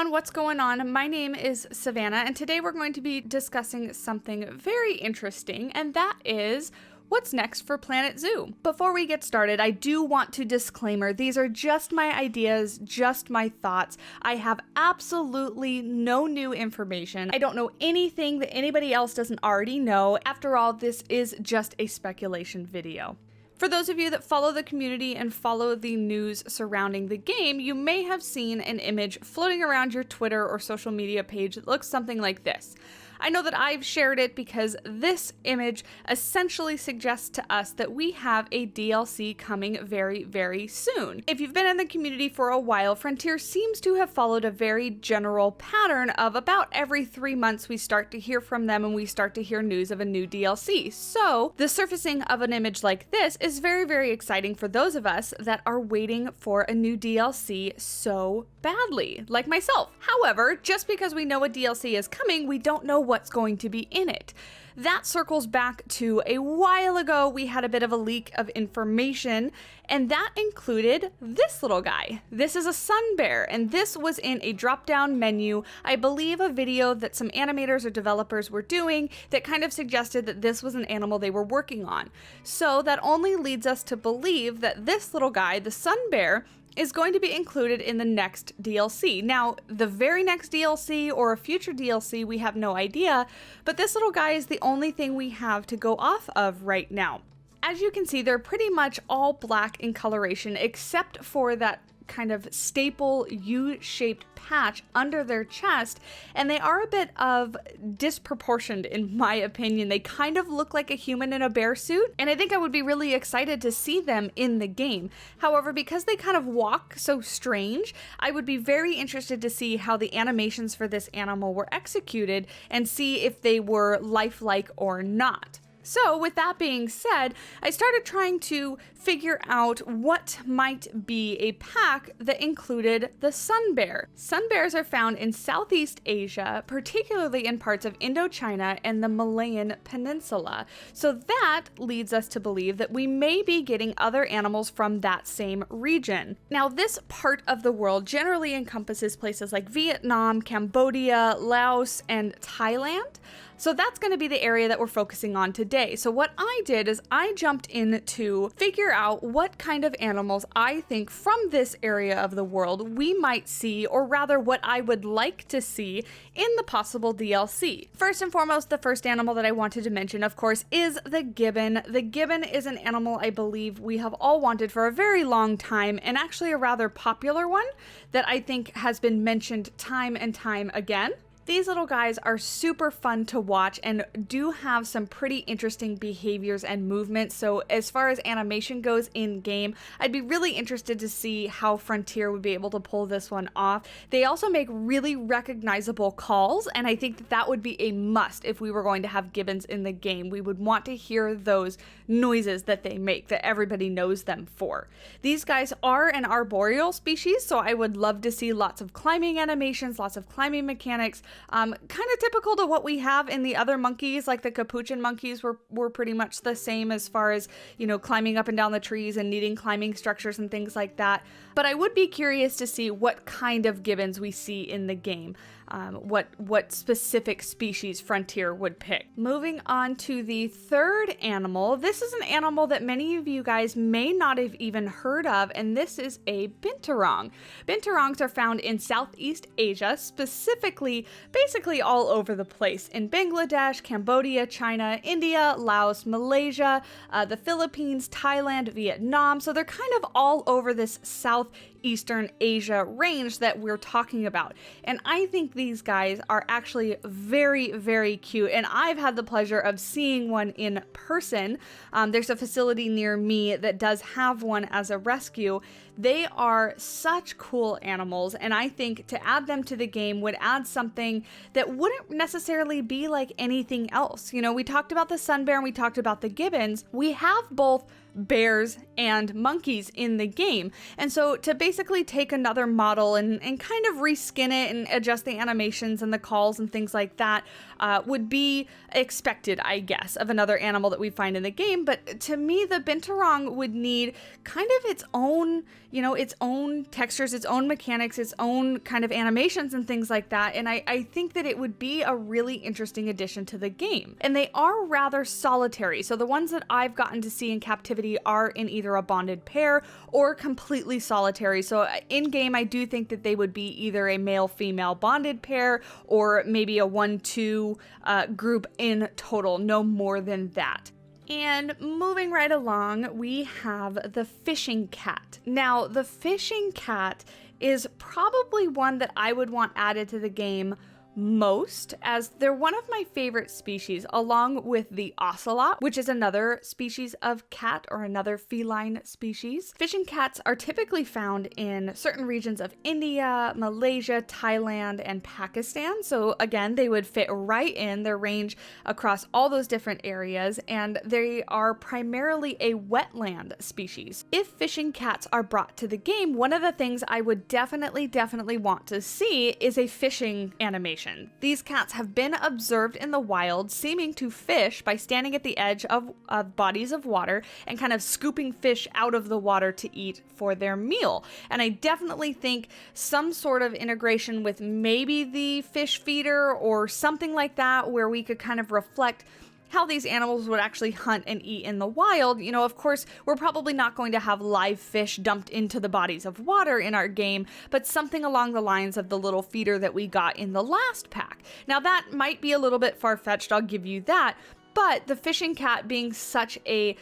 everyone, what's going on? My name is Savannah, and today we're going to be discussing something very interesting, and that is what's next for Planet Zoo. Before we get started, I do want to disclaimer, these are just my ideas, just my thoughts. I have absolutely no new information. I don't know anything that anybody else doesn't already know. After all, this is just a speculation video. For those of you that follow the community and follow the news surrounding the game, you may have seen an image floating around your Twitter or social media page that looks something like this. I know that I've shared it because this image essentially suggests to us that we have a DLC coming very, very soon. If you've been in the community for a while, Frontier seems to have followed a very general pattern of about every 3 months we start to hear from them and we start to hear news of a new DLC. So the surfacing of an image like this is very, very exciting for those of us that are waiting for a new DLC so badly, like myself. However, just because we know a DLC is coming, we don't know what's going to be in it. That circles back to a while ago. We had a bit of a leak of information, and that included this little guy. This is a sun bear, and this was in a drop-down menu. I believe a video that some animators or developers were doing that kind of suggested that this was an animal they were working on. So that only leads us to believe that this little guy, the sun bear, is going to be included in the next DLC. Now, the very next DLC or a future DLC, we have no idea, but this little guy is the only thing we have to go off of right now. As you can see, they're pretty much all black in coloration, except for that kind of staple U-shaped patch under their chest, and they are a bit of disproportioned in my opinion. They kind of look like a human in a bear suit, and I think I would be really excited to see them in the game. However, because they kind of walk so strange, I would be very interested to see how the animations for this animal were executed and see if they were lifelike or not. So with that being said, I started trying to figure out what might be a pack that included the sun bear. Sun bears are found in Southeast Asia, particularly in parts of Indochina and the Malayan Peninsula. So that leads us to believe that we may be getting other animals from that same region. Now, this part of the world generally encompasses places like Vietnam, Cambodia, Laos, and Thailand. So that's going to be the area that we're focusing on today. So what I did is I jumped in to figure out what kind of animals I think from this area of the world we might see, or rather what I would like to see in the possible DLC. First and foremost, the first animal that I wanted to mention, of course, is the gibbon. The gibbon is an animal I believe we have all wanted for a very long time, and actually a rather popular one that I think has been mentioned time and time again. These little guys are super fun to watch and do have some pretty interesting behaviors and movements. So as far as animation goes in game, I'd be really interested to see how Frontier would be able to pull this one off. They also make really recognizable calls, and I think that would be a must if we were going to have gibbons in the game. We would want to hear those noises that they make, that everybody knows them for. These guys are an arboreal species, so I would love to see lots of climbing animations, lots of climbing mechanics. Kind of typical to what we have in the other monkeys, like the capuchin monkeys were pretty much the same as far as, you know, climbing up and down the trees and needing climbing structures and things like that. But I would be curious to see what kind of gibbons we see in the game. What specific species Frontier would pick. Moving on to the third animal. This is an animal that many of you guys may not have even heard of, and this is a binturong. Binturongs are found in Southeast Asia, specifically, basically all over the place, in Bangladesh, Cambodia, China, India, Laos, Malaysia, the Philippines, Thailand, Vietnam. So they're kind of all over this Southeastern Asia range that we're talking about. And I think these guys are actually very, very cute, and I've had the pleasure of seeing one in person. There's a facility near me that does have one as a rescue. They are such cool animals, and I think to add them to the game would add something that wouldn't necessarily be like anything else. You know, we talked about the sun bear and we talked about the gibbons. We have both bears and monkeys in the game. And so to basically take another model and kind of reskin it and adjust the animations and the calls and things like that would be expected, I guess, of another animal that we find in the game. But to me, the binturong would need kind of its own, its own textures, its own mechanics, its own kind of animations and things like that. And I think that it would be a really interesting addition to the game. And they are rather solitary. So the ones that I've gotten to see in captivity are in either a bonded pair or completely solitary. So in game, I do think that they would be either a male-female bonded pair or maybe a 1-2 group in total, no more than that. And moving right along, we have the fishing cat. Now, the fishing cat is probably one that I would want added to the game most, as they're one of my favorite species, along with the ocelot, which is another species of cat or another feline species. Fishing cats are typically found in certain regions of India, Malaysia, Thailand, and Pakistan. So again, they would fit right in their range across all those different areas, and they are primarily a wetland species. If fishing cats are brought to the game, one of the things I would definitely want to see is a fishing animation. These cats have been observed in the wild, seeming to fish by standing at the edge of bodies of water and kind of scooping fish out of the water to eat for their meal. And I definitely think some sort of integration with maybe the fish feeder or something like that, where we could kind of reflect how these animals would actually hunt and eat in the wild. Of course, we're probably not going to have live fish dumped into the bodies of water in our game, but something along the lines of the little feeder that we got in the last pack. Now, that might be a little bit far-fetched, I'll give you that, but the fishing cat being such a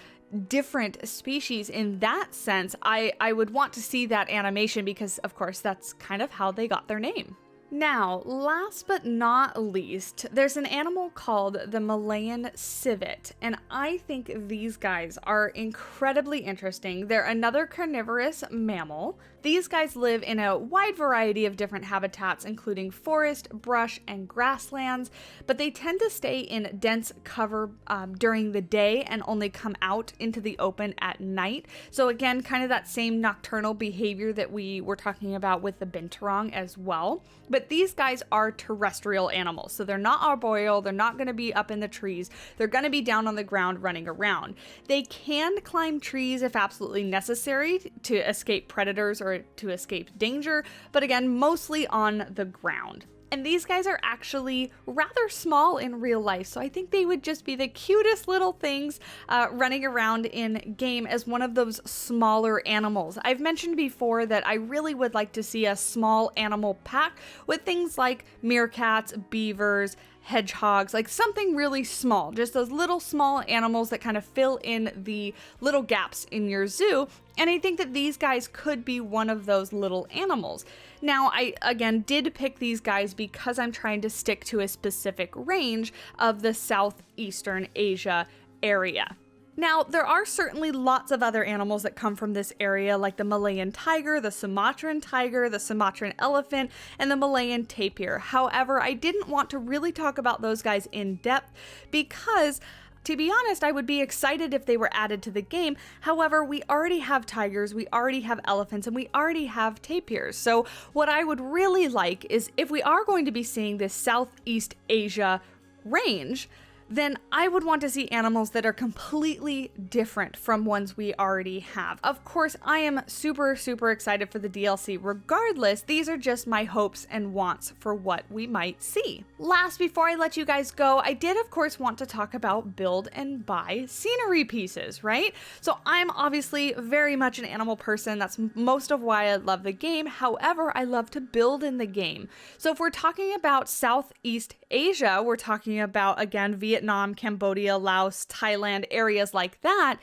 different species in that sense, I would want to see that animation because, of course, that's kind of how they got their name. Now, last but not least, there's an animal called the Malayan Civet, and I think these guys are incredibly interesting. They're another carnivorous mammal. These guys live in a wide variety of different habitats, including forest, brush, and grasslands, but they tend to stay in dense cover during the day and only come out into the open at night. So again, kind of that same nocturnal behavior that we were talking about with the binturong as well. But these guys are terrestrial animals, so they're not arboreal, they're not going to be up in the trees, they're going to be down on the ground running around. They can climb trees if absolutely necessary to escape predators or to escape danger, but again, mostly on the ground. And these guys are actually rather small in real life, so I think they would just be the cutest little things running around in game as one of those smaller animals. I've mentioned before that I really would like to see a small animal pack with things like meerkats, beavers, hedgehogs, like something really small, just those little small animals that kind of fill in the little gaps in your zoo. And I think that these guys could be one of those little animals. Now, I, again, did pick these guys because I'm trying to stick to a specific range of the Southeastern Asia area. Now, there are certainly lots of other animals that come from this area, like the Malayan tiger, the Sumatran elephant, and the Malayan tapir. However, I didn't want to really talk about those guys in depth because, to be honest, I would be excited if they were added to the game. However, we already have tigers, we already have elephants, and we already have tapirs. So what I would really like is, if we are going to be seeing this Southeast Asia range, then I would want to see animals that are completely different from ones we already have. Of course, I am super excited for the DLC regardless. These are just my hopes and wants for what we might see. Last, before I let you guys go, I did of course want to talk about build and buy scenery pieces, right? So I'm obviously very much an animal person. That's most of why I love the game. However, I love to build in the game. So if we're talking about Southeast Asia, we're talking about, again, Vietnam, Cambodia, Laos, Thailand, areas like that.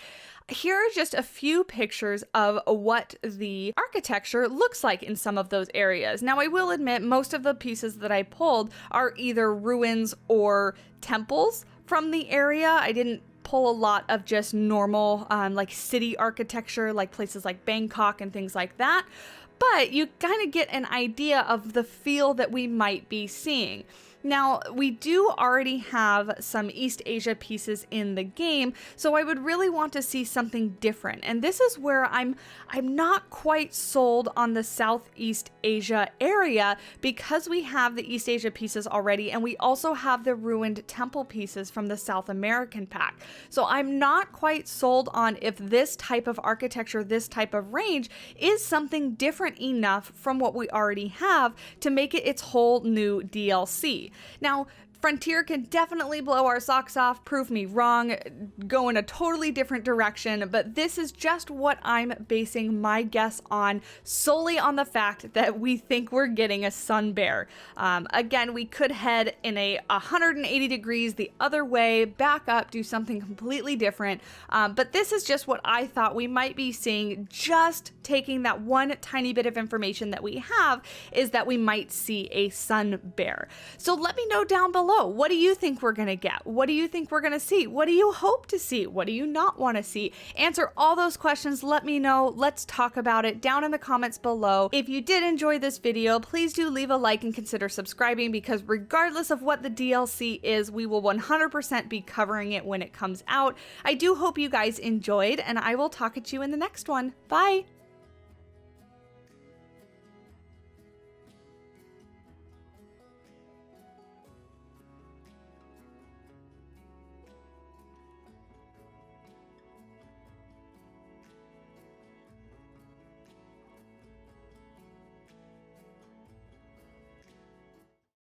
Here are just a few pictures of what the architecture looks like in some of those areas. Now, I will admit most of the pieces that I pulled are either ruins or temples from the area. I didn't pull a lot of just normal like city architecture, like places like Bangkok and things like that. But you kind of get an idea of the feel that we might be seeing. Now, we do already have some East Asia pieces in the game, so I would really want to see something different. And this is where I'm not quite sold on the Southeast Asia area, because we have the East Asia pieces already, and we also have the ruined temple pieces from the South American pack. So I'm not quite sold on if this type of architecture, this type of range, is something different enough from what we already have to make it its whole new DLC. Now, Frontier can definitely blow our socks off, prove me wrong, go in a totally different direction, but this is just what I'm basing my guess on, solely on the fact that we think we're getting a sun bear. Again, we could head in a 180 degrees the other way, back up, do something completely different, but this is just what I thought we might be seeing. Just taking that one tiny bit of information that we have is that we might see a sun bear. So let me know down below. What do you think we're going to get? What do you think we're going to see? What do you hope to see? What do you not want to see? Answer all those questions. Let me know. Let's talk about it down in the comments below. If you did enjoy this video, please do leave a like and consider subscribing, because regardless of what the DLC is, we will 100% be covering it when it comes out. I do hope you guys enjoyed, and I will talk at you in the next one. Bye!